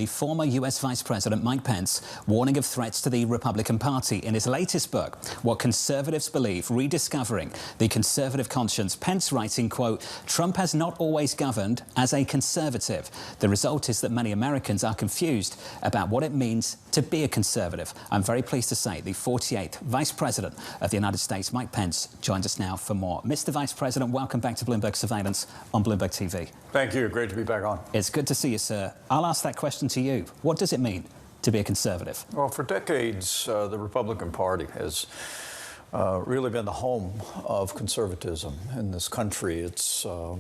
The former U.S. Vice President Mike Pence warning of threats to the Republican Party in his latest book, What Conservatives Believe, Rediscovering the Conservative Conscience. Pence writing, quote, "Trump has not always governed as a conservative. The result is that many Americans are confused about what it means to be a conservative." I'm very pleased to say the 48th Vice President of the United States, Mike Pence, joins us now for more. Mr. Vice President, welcome back to Bloomberg Surveillance on Bloomberg TV. Thank you. Great to be back on. It's good to see you, sir. I'll ask that question to you. What does it mean to be a conservative? Well, for decades, the Republican Party has really been the home of conservatism in this country. It's a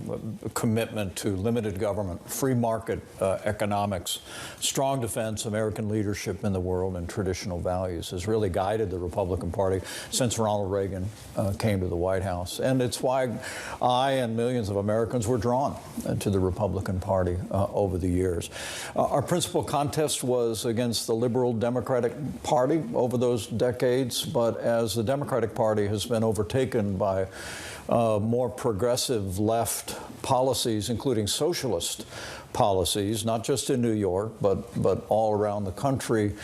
commitment to limited government, free market economics, strong defense, American leadership in the world, and traditional values has really guided the Republican Party since Ronald Reagan came to the White House. And it's why I and millions of Americans were drawn to the Republican Party over the years. Our principal contest was against the liberal Democratic Party over those decades, but as the Democratic Party has been overtaken by more progressive left policies, including socialist policies, not just in New York, but all around the country.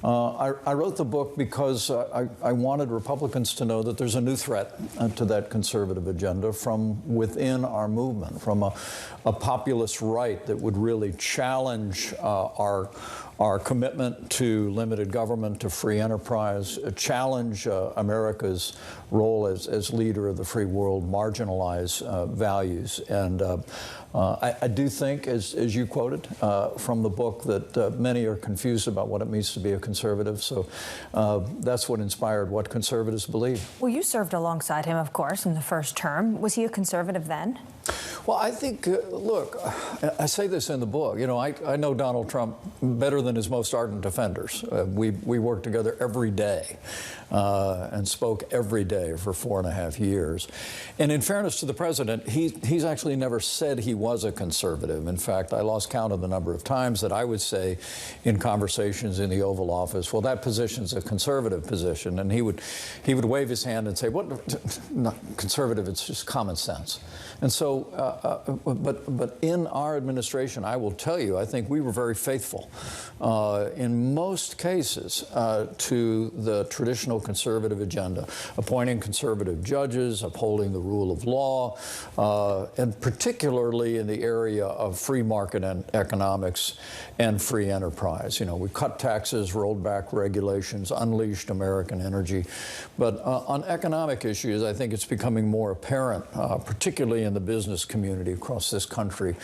I wrote the book because I wanted Republicans to know that there's a new threat to that conservative agenda from within our movement, from a populist right that would really challenge our commitment to limited government, to free enterprise, challenge America's role as leader of the free world, marginalize values. And I do think, as you quoted from the book, that many are confused about what it means to be a conservative. So that's what inspired What Conservatives Believe. Well, you served alongside him, of course, in the first term. Was he a conservative then? Well, I think, look, I say this in the book. You know, I know Donald Trump better than his most ardent defenders. We worked together every day and spoke every day for 4.5 years. And in fairness to the president, he's actually never said he was a conservative. In fact, I lost count of the number of times that I would say in conversations in the Oval Office, well, that position's a conservative position. And he would wave his hand and say, what? Not conservative, it's just common sense. And so, but in our administration, I will tell you, I think we were very faithful in most cases to the traditional conservative agenda, appointing conservative judges, upholding the rule of law, and particularly in the area of free market and economics and free enterprise. You know, we cut taxes, rolled back regulations, unleashed American energy. But on economic issues, I think it's becoming more apparent, particularly in the business community across this country,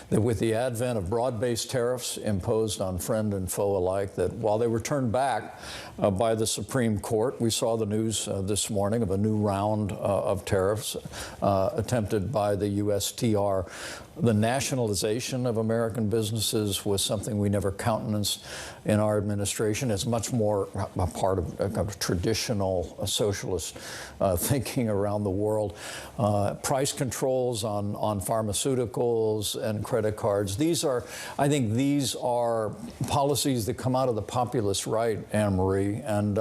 that with the advent of broad-based tariffs imposed on friend and foe alike, that while they were turned back by the Supreme Court, we saw the news this morning of a new round of tariffs attempted by the USTR. The nationalization of American businesses was something we never countenanced in our administration. It's much more a part of traditional socialist thinking around the world. Price controls on pharmaceuticals and credit cards. I think these are policies that come out of the populist right, Anne-Marie, and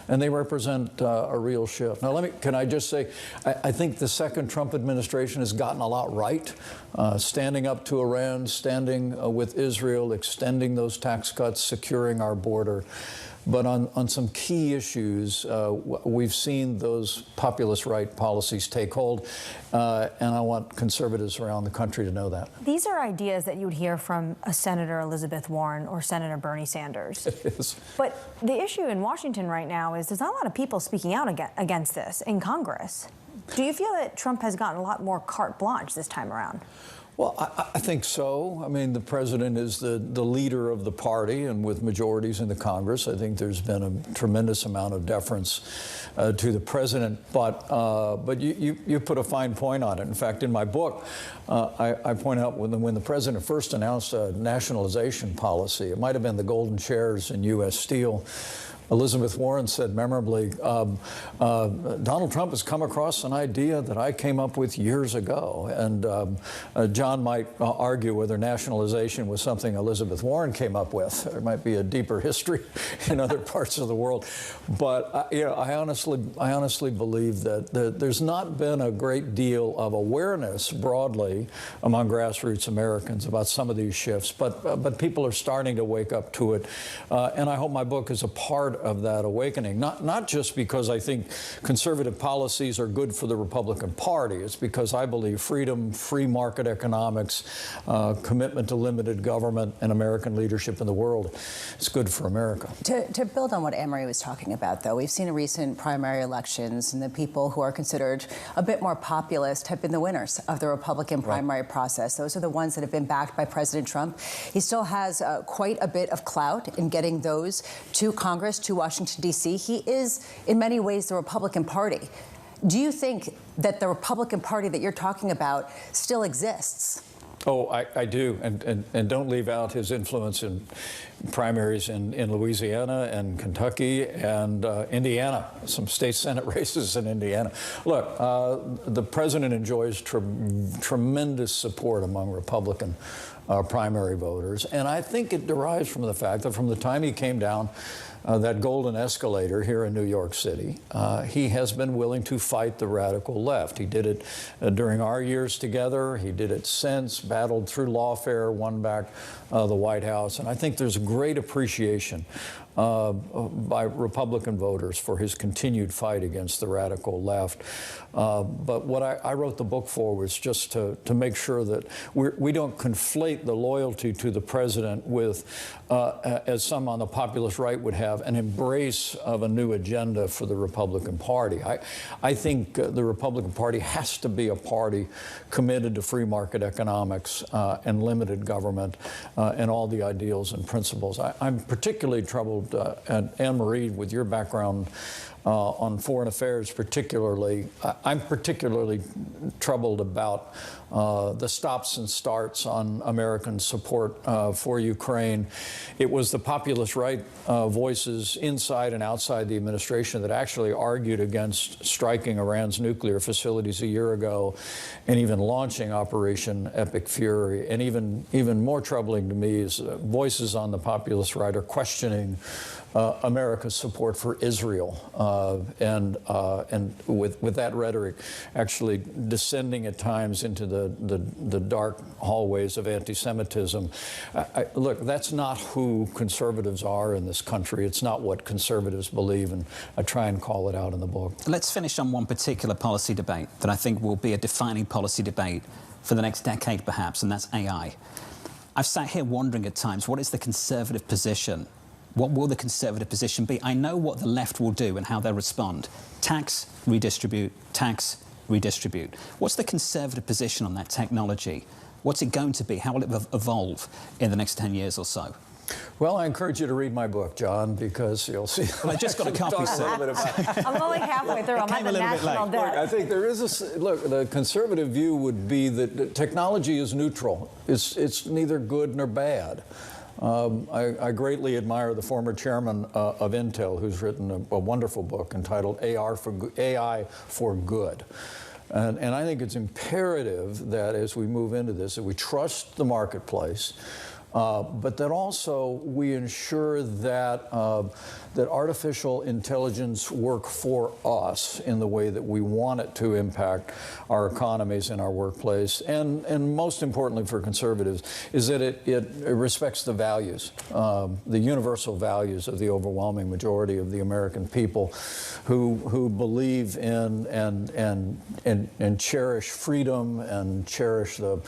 they represent a real shift. Now, can I just say, I think the second Trump administration has gotten a lot right. Standing up to Iran, standing with Israel, extending those tax cuts, securing our border. But on some key issues, we've seen those populist right policies take hold, and I want conservatives around the country to know that. These are ideas that you would hear from a Senator Elizabeth Warren or Senator Bernie Sanders. It is. But the issue in Washington right now is there's not a lot of people speaking out against this in Congress. Do you feel that Trump has gotten a lot more carte blanche this time around? Well, I think so. I mean, the president is the leader of the party, and with majorities in the Congress, I think there's been a tremendous amount of deference to the president. But you put a fine point on it. In fact, in my book, I point out when the president first announced a nationalization policy, it might have been the golden chairs in U.S. Steel. Elizabeth Warren said memorably, Donald Trump has come across an idea that I came up with years ago. And John might argue whether nationalization was something Elizabeth Warren came up with. There might be a deeper history in other parts of the world. But I honestly believe that there's not been a great deal of awareness broadly among grassroots Americans about some of these shifts, but people are starting to wake up to it, and I hope my book is a part of that awakening. Not just because I think conservative policies are good for the Republican Party. It's because I believe freedom, free market economics, commitment to limited government, and American leadership in the world is good for America. To build on what Anne-Marie was talking about, though, we've seen in recent primary elections, and the people who are considered a bit more populist have been the winners of the Republican primary process. Those are the ones that have been backed by President Trump. He still has quite a bit of clout in getting those to Congress, to Washington, D.C. He is, in many ways, the Republican Party. Do you think that the Republican Party that you're talking about still exists? Oh, I do, and don't leave out his influence in primaries in Louisiana and Kentucky and Indiana, some state Senate races in Indiana. Look, the president enjoys tremendous support among Republican primary voters, and I think it derives from the fact that from the time he came down that golden escalator here in New York City, he has been willing to fight the radical left. He did it during our years together. He did it since, battled through lawfare, won back the White House. And I think there's great appreciation by Republican voters for his continued fight against the radical left. But what I wrote the book for was just to make sure that we don't conflate the loyalty to the president with, as some on the populist right would have, an embrace of a new agenda for the Republican Party. I think the Republican Party has to be a party committed to free market economics and limited government and all the ideals and principles. I'm particularly troubled, and Anne-Marie, with your background on foreign affairs particularly, I'm particularly troubled about the stops and starts on American support for Ukraine. It was the populist right voices inside and outside the administration that actually argued against striking Iran's nuclear facilities a year ago and even launching Operation Epic Fury. And even more troubling to me is voices on the populist right are questioning America's support for Israel, and with that rhetoric actually descending at times into the dark hallways of anti-Semitism. Look, that's not who conservatives are in this country. It's not what conservatives believe, and I try and call it out in the book. Let's finish on one particular policy debate that I think will be a defining policy debate for the next decade, perhaps, and that's AI. I've sat here wondering at times, what is the conservative position? What will the conservative position be? I know what the left will do and how they'll respond. Tax, redistribute, tax, redistribute. What's the conservative position on that technology? What's it going to be? How will it evolve in the next 10 years or so? Well, I encourage you to read my book, John, because you'll see. Well, I just got a copy, sir. I'm only halfway through. I'm at the national debt. Look, I think there is look, the conservative view would be that technology is neutral. It's neither good nor bad. I greatly admire the former chairman of Intel, who's written a wonderful book entitled AI for Good. And I think it's imperative that as we move into this, that we trust the marketplace, but that also we ensure that that artificial intelligence work for us in the way that we want it to impact our economies and our workplace. And most importantly for conservatives is that it respects the values, the universal values of the overwhelming majority of the American people who believe in and cherish freedom and cherish the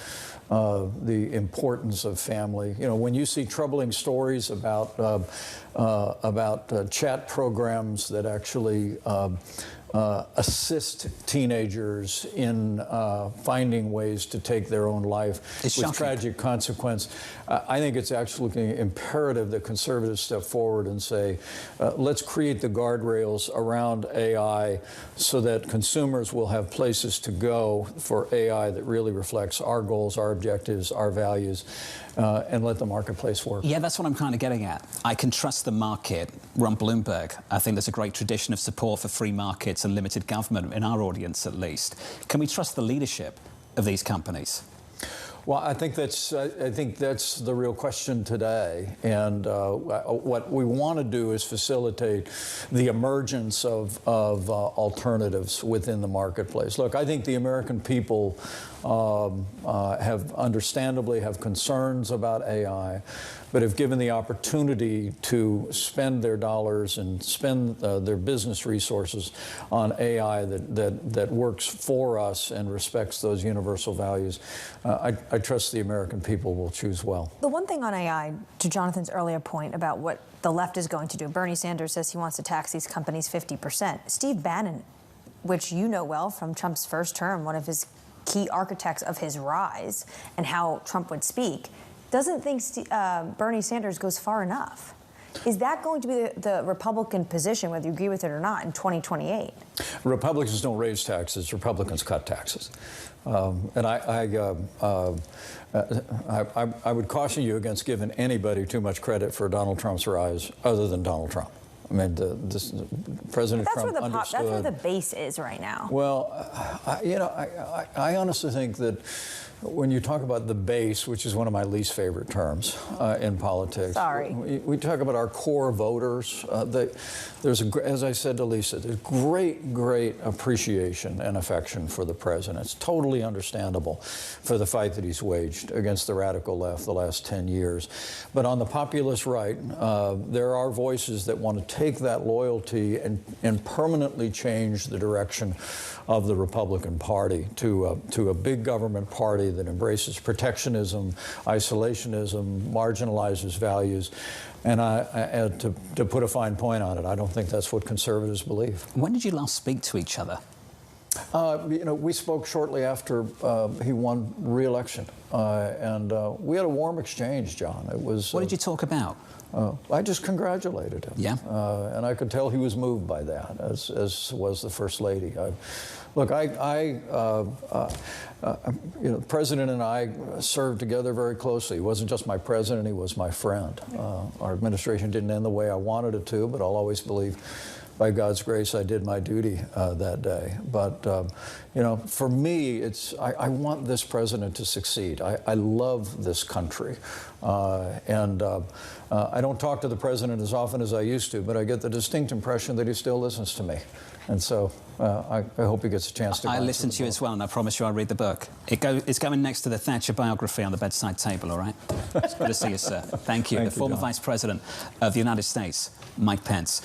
importance of family. You know, when you see troubling stories about chat programs that actually assist teenagers in finding ways to take their own life with tragic consequence. I think it's actually imperative that conservatives step forward and say, let's create the guardrails around AI so that consumers will have places to go for AI that really reflects our goals, our objectives, our values, and let the marketplace work. Yeah, that's what I'm kind of getting at. I can trust the market. Ron Bloomberg, I think there's a great tradition of support for free markets and limited government, in our audience at least. Can we trust the leadership of these companies? Well, I think that's the real question today, and what we want to do is facilitate the emergence of alternatives within the marketplace. Look, I think the American people understandably have concerns about AI, but if given the opportunity to spend their dollars and spend their business resources on AI that works for us and respects those universal values, I trust the American people will choose well. The one thing on AI, to Jonathan's earlier point about what the left is going to do, Bernie Sanders says he wants to tax these companies 50%. Steve Bannon, which you know well from Trump's first term, one of his key architects of his rise and how Trump would speak, doesn't think Bernie Sanders goes far enough. Is that going to be the Republican position, whether you agree with it or not, in 2028? Republicans don't raise taxes. Republicans cut taxes. And I would caution you against giving anybody too much credit for Donald Trump's rise other than Donald Trump. I mean, President Trump understood. That's where the base is right now. Well, I honestly think that when you talk about the base, which is one of my least favorite terms in politics, we talk about our core voters. There's, as I said to Lisa, there's great appreciation and affection for the president. It's totally understandable for the fight that he's waged against the radical left the last 10 years. But on the populist right, there are voices that want to take that loyalty and permanently change the direction of the Republican Party to a big government party that embraces protectionism, isolationism, marginalizes values. And to put a fine point on it, I don't think that's what conservatives believe. When did you last speak to each other? We spoke shortly after he won re-election, and we had a warm exchange, John. It was. What did you talk about? I just congratulated him. Yeah. And I could tell he was moved by that, as was the First Lady. Look, the President and I served together very closely. He wasn't just my president, he was my friend. Our administration didn't end the way I wanted it to, but I'll always believe, by God's grace, I did my duty that day. But, for me, I want this president to succeed. I love this country. And I don't talk to the president as often as I used to, but I get the distinct impression that he still listens to me. And so I hope he gets a chance to. I listen to you as well, and I promise you I'll read the book. It's going next to the Thatcher biography on the bedside table, all right? It's good to see you, sir. Thank you. The former Vice President of the United States, Mike Pence.